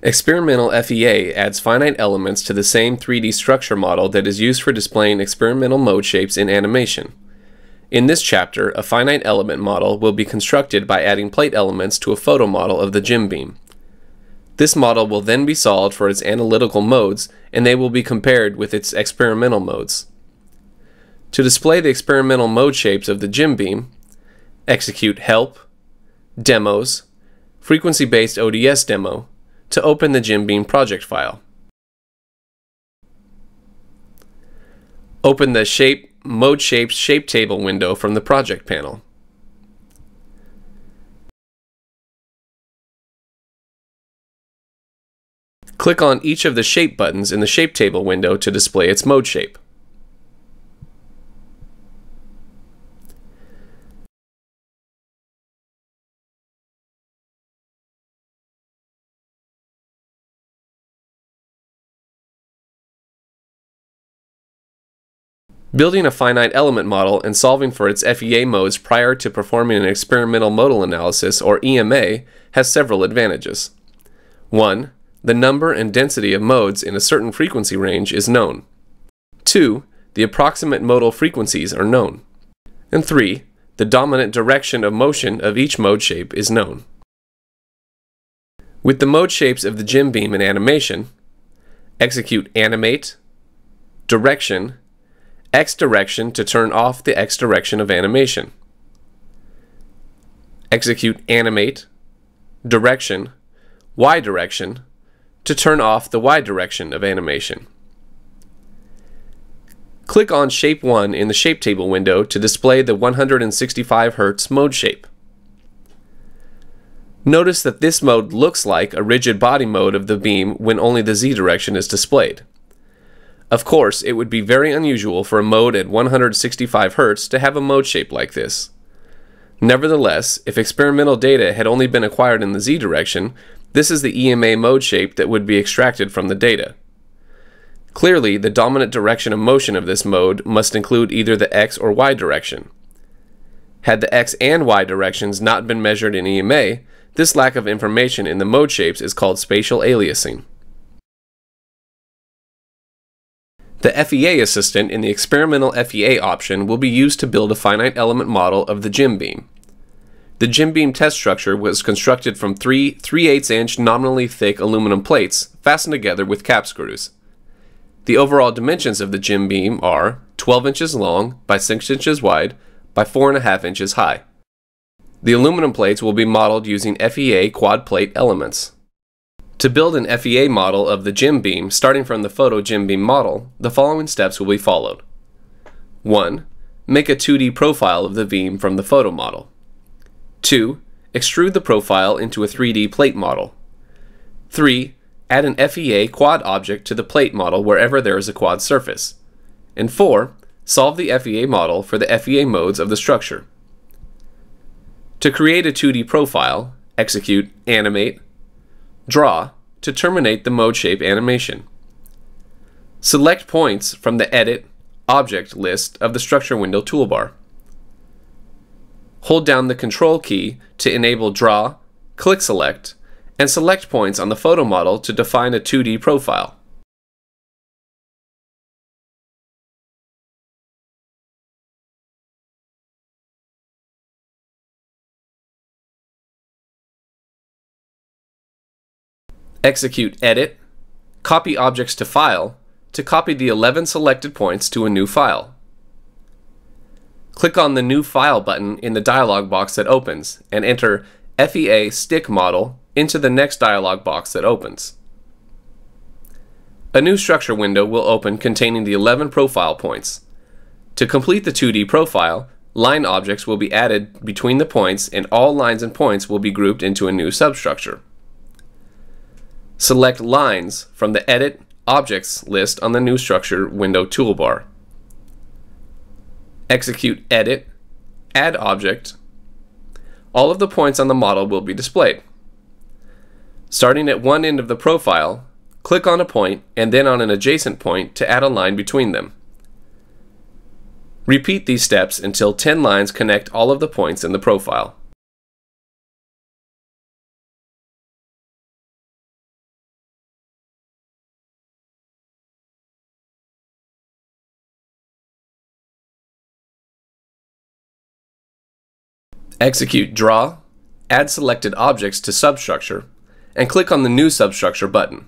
Experimental FEA adds finite elements to the same 3D structure model that is used for displaying experimental mode shapes in animation. In this chapter, a finite element model will be constructed by adding plate elements to a photo model of the gym beam. This model will then be solved for its analytical modes, and they will be compared with its experimental modes. To display the experimental mode shapes of the gym beam, execute help, demos, frequency-based ODS demo, to open the gym beam project file. Open the Mode Shapes shape table window from the project panel. Click on each of the shape buttons in the shape table window to display its mode shape. Building a finite element model and solving for its FEA modes prior to performing an experimental modal analysis, or EMA, has several advantages. 1. The number and density of modes in a certain frequency range is known. 2. The approximate modal frequencies are known. And 3. The dominant direction of motion of each mode shape is known. With the mode shapes of the gym beam in animation, execute animate, direction, X direction to turn off the X direction of animation. Execute animate, direction, Y direction to turn off the Y direction of animation. Click on Shape 1 in the Shape Table window to display the 165 Hz mode shape. Notice that this mode looks like a rigid body mode of the beam when only the Z direction is displayed. Of course, it would be very unusual for a mode at 165 Hz to have a mode shape like this. Nevertheless, if experimental data had only been acquired in the Z direction, this is the EMA mode shape that would be extracted from the data. Clearly, the dominant direction of motion of this mode must include either the X or Y direction. Had the X and Y directions not been measured in EMA, this lack of information in the mode shapes is called spatial aliasing. The FEA assistant in the Experimental FEA option will be used to build a finite element model of the gym beam. The gym beam test structure was constructed from three 3/8" nominally thick aluminum plates fastened together with cap screws. The overall dimensions of the gym beam are 12 inches long by 6 inches wide by 4.5 inches high. The aluminum plates will be modeled using FEA quad plate elements. To build an FEA model of the gym beam starting from the photo gym beam model, the following steps will be followed. 1. Make a 2D profile of the beam from the photo model. 2. Extrude the profile into a 3D plate model. 3. Add an FEA quad object to the plate model wherever there is a quad surface. And 4. Solve the FEA model for the FEA modes of the structure. To create a 2D profile, execute animate, draw to terminate the mode shape animation. Select points from the Edit Object list of the Structure window toolbar. Hold down the Control key to enable Draw, click Select, and select points on the photo model to define a 2D profile. Execute Edit, Copy Objects to File to copy the 11 selected points to a new file. Click on the New File button in the dialog box that opens and enter FEA Stick Model into the next dialog box that opens. A new structure window will open containing the 11 profile points. To complete the 2D profile, line objects will be added between the points and all lines and points will be grouped into a new substructure. Select Lines from the Edit Objects list on the New Structure window toolbar. Execute Edit, Add Object. All of the points on the model will be displayed. Starting at one end of the profile, click on a point and then on an adjacent point to add a line between them. Repeat these steps until 10 lines connect all of the points in the profile. Execute Draw, Add Selected Objects to SubStructure, and click on the New SubStructure button.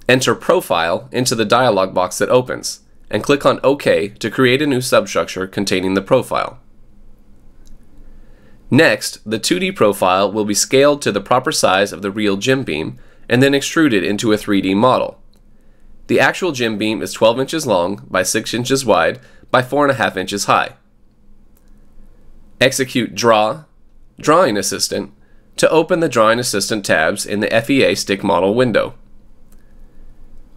Enter Profile into the dialog box that opens, and click on OK to create a new substructure containing the profile. Next, the 2D profile will be scaled to the proper size of the real gym beam and then extruded into a 3D model. The actual gym beam is 12 inches long by 6 inches wide by 4.5 inches high. Execute Draw, Drawing Assistant, to open the Drawing Assistant tabs in the FEA Stick Model window.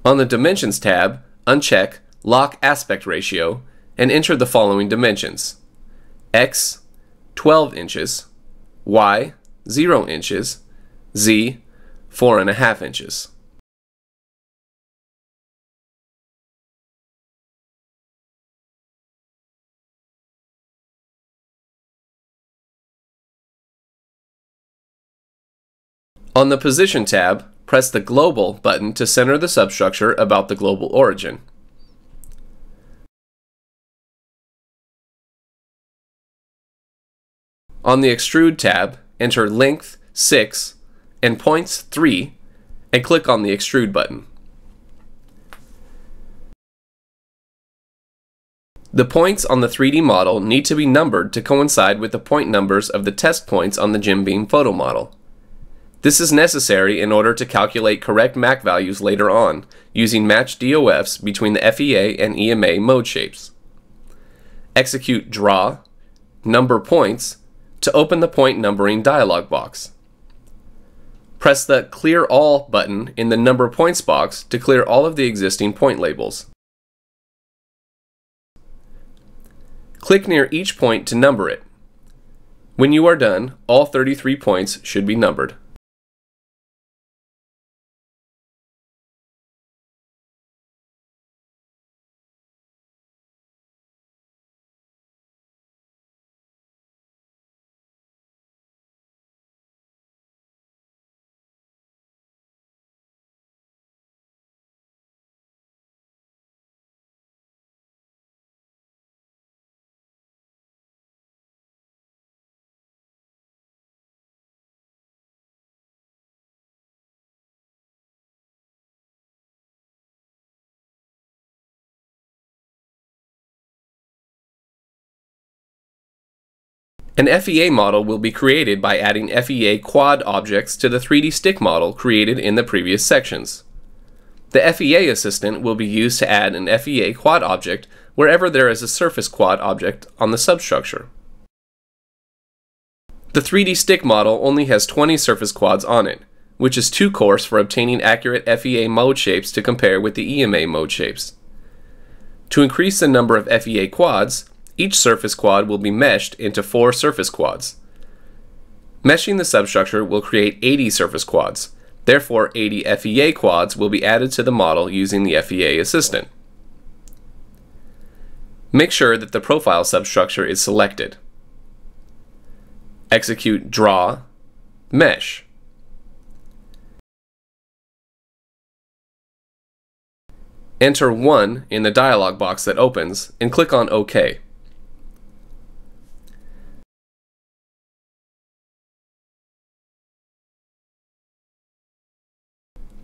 On the Dimensions tab, uncheck Lock Aspect Ratio and enter the following dimensions: X, 12 inches, Y, 0 inches, Z, 4.5 inches. On the Position tab, press the Global button to center the substructure about the global origin. On the Extrude tab, enter Length 6 and Points 3 and click on the Extrude button. The points on the 3D model need to be numbered to coincide with the point numbers of the test points on the Jim Beam PhotoModel. This is necessary in order to calculate correct MAC values later on, using matched DOFs between the FEA and EMA mode shapes. Execute Draw, Number Points, to open the point numbering dialog box. Press the Clear All button in the Number Points box to clear all of the existing point labels. Click near each point to number it. When you are done, all 33 points should be numbered. An FEA model will be created by adding FEA quad objects to the 3D stick model created in the previous sections. The FEA assistant will be used to add an FEA quad object wherever there is a surface quad object on the substructure. The 3D stick model only has 20 surface quads on it, which is too coarse for obtaining accurate FEA mode shapes to compare with the EMA mode shapes. To increase the number of FEA quads, each surface quad will be meshed into 4 surface quads. Meshing the substructure will create 80 surface quads. Therefore, 80 FEA quads will be added to the model using the FEA assistant. Make sure that the profile substructure is selected. Execute Draw, Mesh. Enter 1 in the dialog box that opens and click on OK.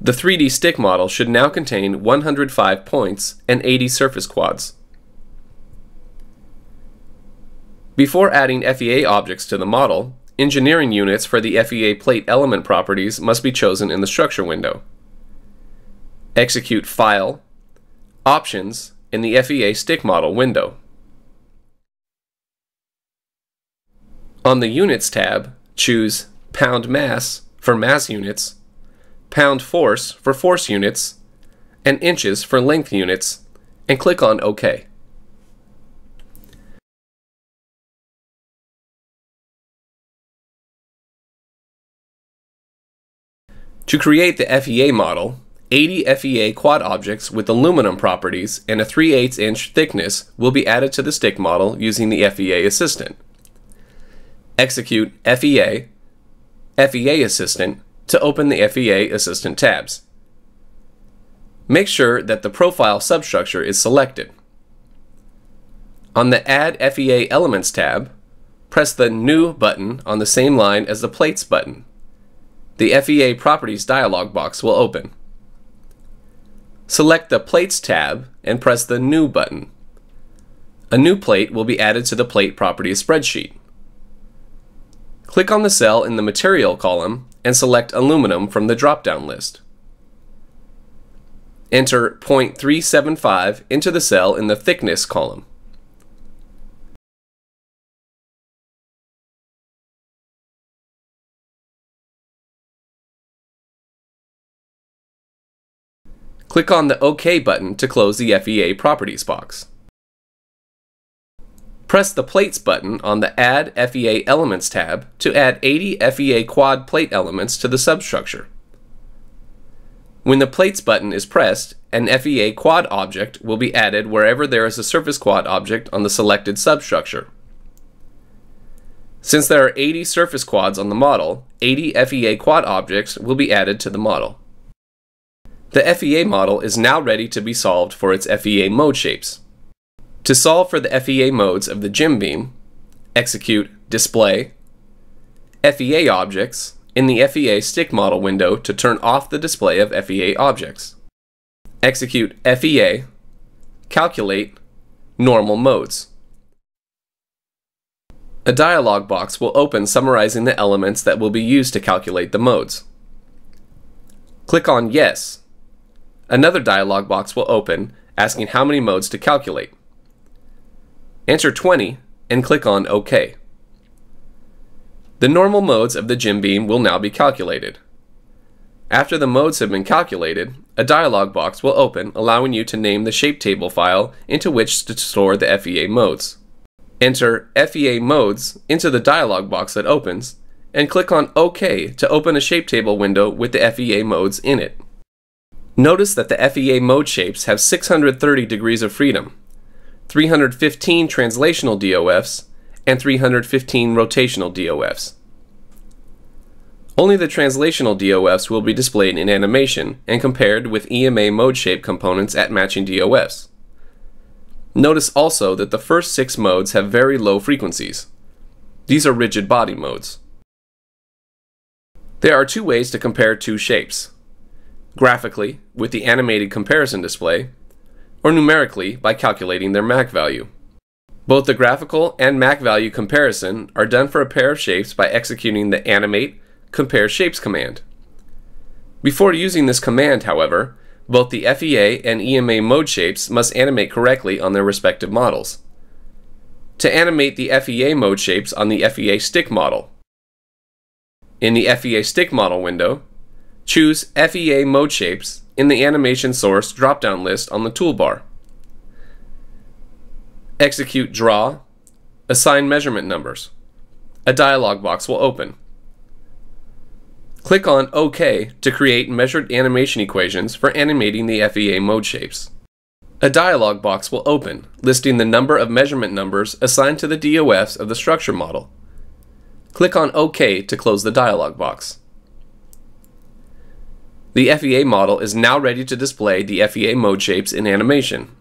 The 3D stick model should now contain 105 points and 80 surface quads. Before adding FEA objects to the model, engineering units for the FEA plate element properties must be chosen in the Structure window. Execute File, Options in the FEA stick model window. On the Units tab, choose Pound Mass for mass units, Pound Force for force units, and Inches for length units, and click on OK. To create the FEA model, 80 FEA quad objects with aluminum properties and a 3/8 inch thickness will be added to the stick model using the FEA assistant. Execute FEA assistant to open the FEA assistant tabs. Make sure that the profile substructure is selected. On the Add FEA Elements tab, press the New button on the same line as the Plates button. The FEA Properties dialog box will open. Select the Plates tab and press the New button. A new plate will be added to the Plate Properties spreadsheet. Click on the cell in the Material column and select Aluminum from the drop-down list. Enter 0.375 into the cell in the Thickness column. Click on the OK button to close the FEA Properties box. Press the Plates button on the Add FEA Elements tab to add 80 FEA Quad plate elements to the substructure. When the Plates button is pressed, an FEA Quad object will be added wherever there is a surface quad object on the selected substructure. Since there are 80 surface quads on the model, 80 FEA Quad objects will be added to the model. The FEA model is now ready to be solved for its FEA mode shapes. To solve for the FEA modes of the Jim beam, execute Display, FEA Objects in the FEA Stick Model window to turn off the display of FEA objects. Execute FEA, Calculate, Normal Modes. A dialog box will open summarizing the elements that will be used to calculate the modes. Click on Yes. Another dialog box will open asking how many modes to calculate. Enter 20 and click on OK. The normal modes of the Jim beam will now be calculated. After the modes have been calculated, a dialog box will open allowing you to name the shape table file into which to store the FEA modes. Enter FEA modes into the dialog box that opens and click on OK to open a shape table window with the FEA modes in it. Notice that the FEA mode shapes have 630 degrees of freedom, 315 translational DOFs, and 315 rotational DOFs. Only the translational DOFs will be displayed in animation and compared with EMA mode shape components at matching DOFs. Notice also that the first 6 modes have very low frequencies. These are rigid body modes. There are 2 ways to compare 2 shapes: graphically with the animated comparison display, or numerically by calculating their MAC value. Both the graphical and MAC value comparison are done for a pair of shapes by executing the Animate Compare Shapes command. Before using this command, however, both the FEA and EMA mode shapes must animate correctly on their respective models. To animate the FEA mode shapes on the FEA Stick model, in the FEA Stick model window, choose FEA mode shapes in the animation source drop-down list on the toolbar. Execute Draw, Assign Measurement Numbers. A dialog box will open. Click on OK to create measured animation equations for animating the FEA mode shapes. A dialog box will open, listing the number of measurement numbers assigned to the DOFs of the structure model. Click on OK to close the dialog box. The FEA model is now ready to display the FEA mode shapes in animation.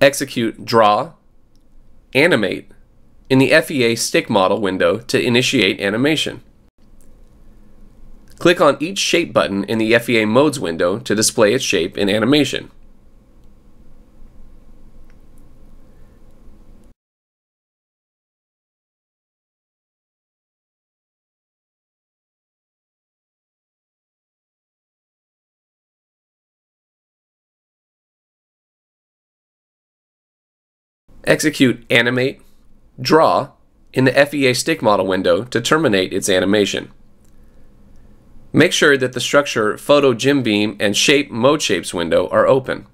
Execute Draw, Animate in the FEA Stick Model window to initiate animation. Click on each shape button in the FEA Modes window to display its shape in animation. Execute Animate, Draw in the FEA Stick Model window to terminate its animation. Make sure that the Structure Photo Jim Beam and Shape Mode Shapes window are open.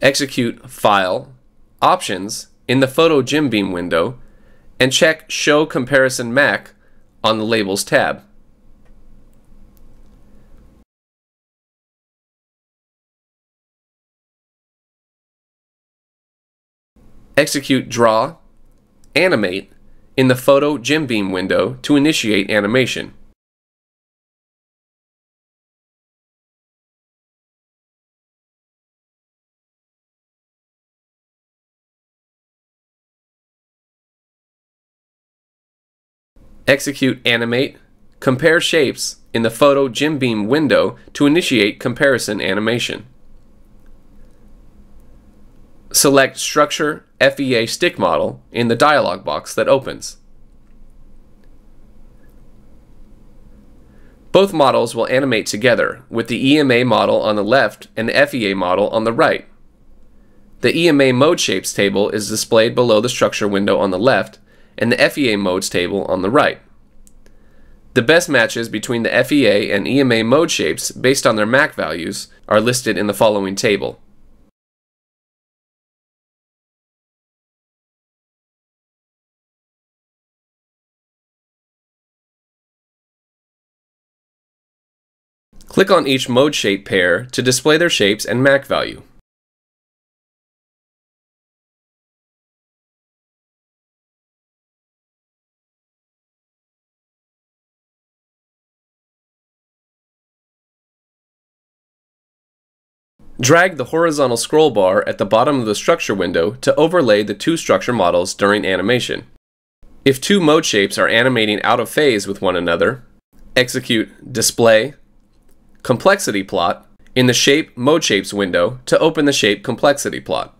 Execute File, Options in the Photo Jim Beam window and check Show Comparison MAC on the Labels tab. Execute Draw, Animate in the Photo Jim Beam window to initiate animation. Execute Animate, Compare Shapes in the Photo Jim Beam window to initiate comparison animation. Select Structure FEA Stick Model in the dialog box that opens. Both models will animate together, with the EMA model on the left and the FEA model on the right. The EMA Mode Shapes table is displayed below the Structure window on the left, and the FEA Modes table on the right. The best matches between the FEA and EMA Mode Shapes based on their MAC values are listed in the following table. Click on each mode shape pair to display their shapes and MAC value. Drag the horizontal scroll bar at the bottom of the structure window to overlay the two structure models during animation. If two mode shapes are animating out of phase with one another, execute Display, Complexity Plot in the Shape Mode Shapes window to open the Shape Complexity Plot.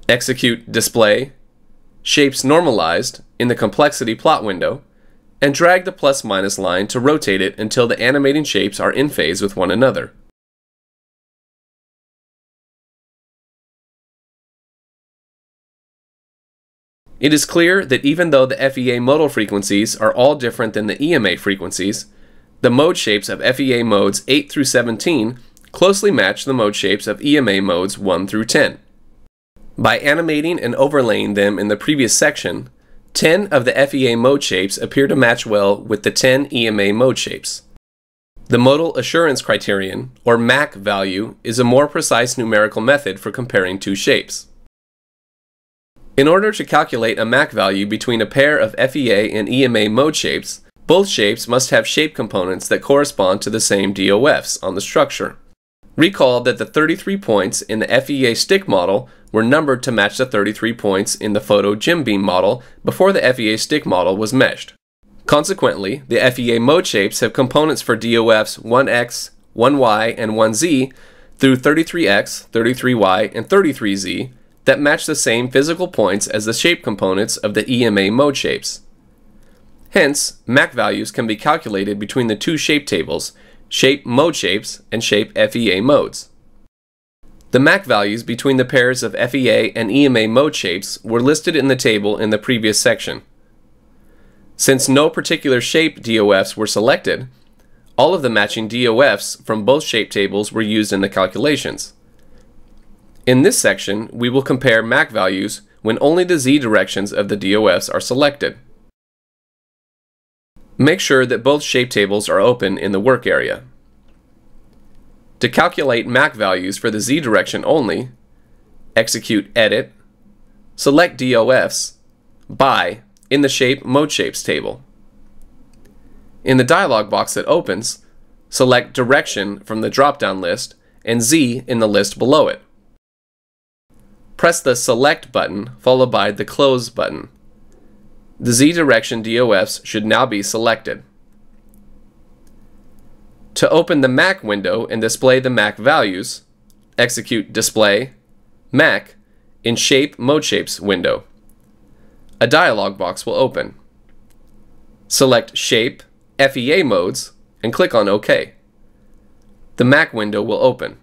Execute Display, Shapes Normalized in the Complexity Plot window, and drag the plus-minus line to rotate it until the animating shapes are in phase with one another. It is clear that even though the FEA modal frequencies are all different than the EMA frequencies, the mode shapes of FEA modes 8 through 17 closely match the mode shapes of EMA modes 1 through 10. By animating and overlaying them in the previous section, 10 of the FEA mode shapes appear to match well with the 10 EMA mode shapes. The Modal Assurance Criterion, or MAC value, is a more precise numerical method for comparing two shapes. In order to calculate a MAC value between a pair of FEA and EMA mode shapes, both shapes must have shape components that correspond to the same DOFs on the structure. Recall that the 33 points in the FEA stick model were numbered to match the 33 points in the Photo Jim Beam model before the FEA stick model was meshed. Consequently, the FEA mode shapes have components for DOFs 1X, 1Y, and 1Z through 33X, 33Y, and 33Z that match the same physical points as the shape components of the EMA mode shapes. Hence, MAC values can be calculated between the two shape tables, Shape Mode Shapes and Shape FEA Modes. The MAC values between the pairs of FEA and EMA mode shapes were listed in the table in the previous section. Since no particular shape DOFs were selected, all of the matching DOFs from both shape tables were used in the calculations. In this section, we will compare MAC values when only the Z directions of the DOFs are selected. Make sure that both shape tables are open in the work area. To calculate MAC values for the Z direction only, execute Edit, select DOFs, By in the Shape Mode Shapes table. In the dialog box that opens, select Direction from the drop-down list and Z in the list below it. Press the Select button followed by the Close button. The Z direction DOFs should now be selected. To open the MAC window and display the MAC values, execute Display, MAC in Shape Mode Shapes window. A dialog box will open. Select Shape, FEA Modes, and click on OK. The MAC window will open.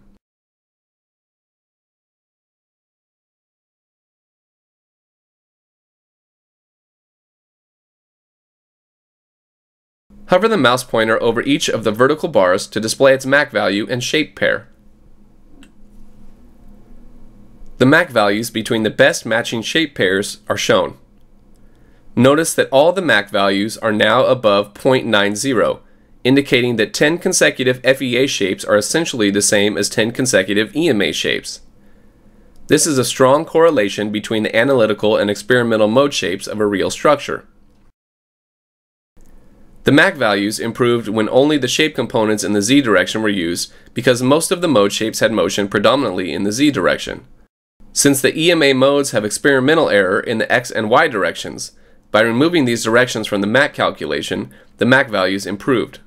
Hover the mouse pointer over each of the vertical bars to display its MAC value and shape pair. The MAC values between the best matching shape pairs are shown. Notice that all the MAC values are now above 0.90, indicating that 10 consecutive FEA shapes are essentially the same as 10 consecutive EMA shapes. This is a strong correlation between the analytical and experimental mode shapes of a real structure. The MAC values improved when only the shape components in the Z direction were used because most of the mode shapes had motion predominantly in the Z direction. Since the EMA modes have experimental error in the X and Y directions, By removing these directions from the MAC calculation, the MAC values improved.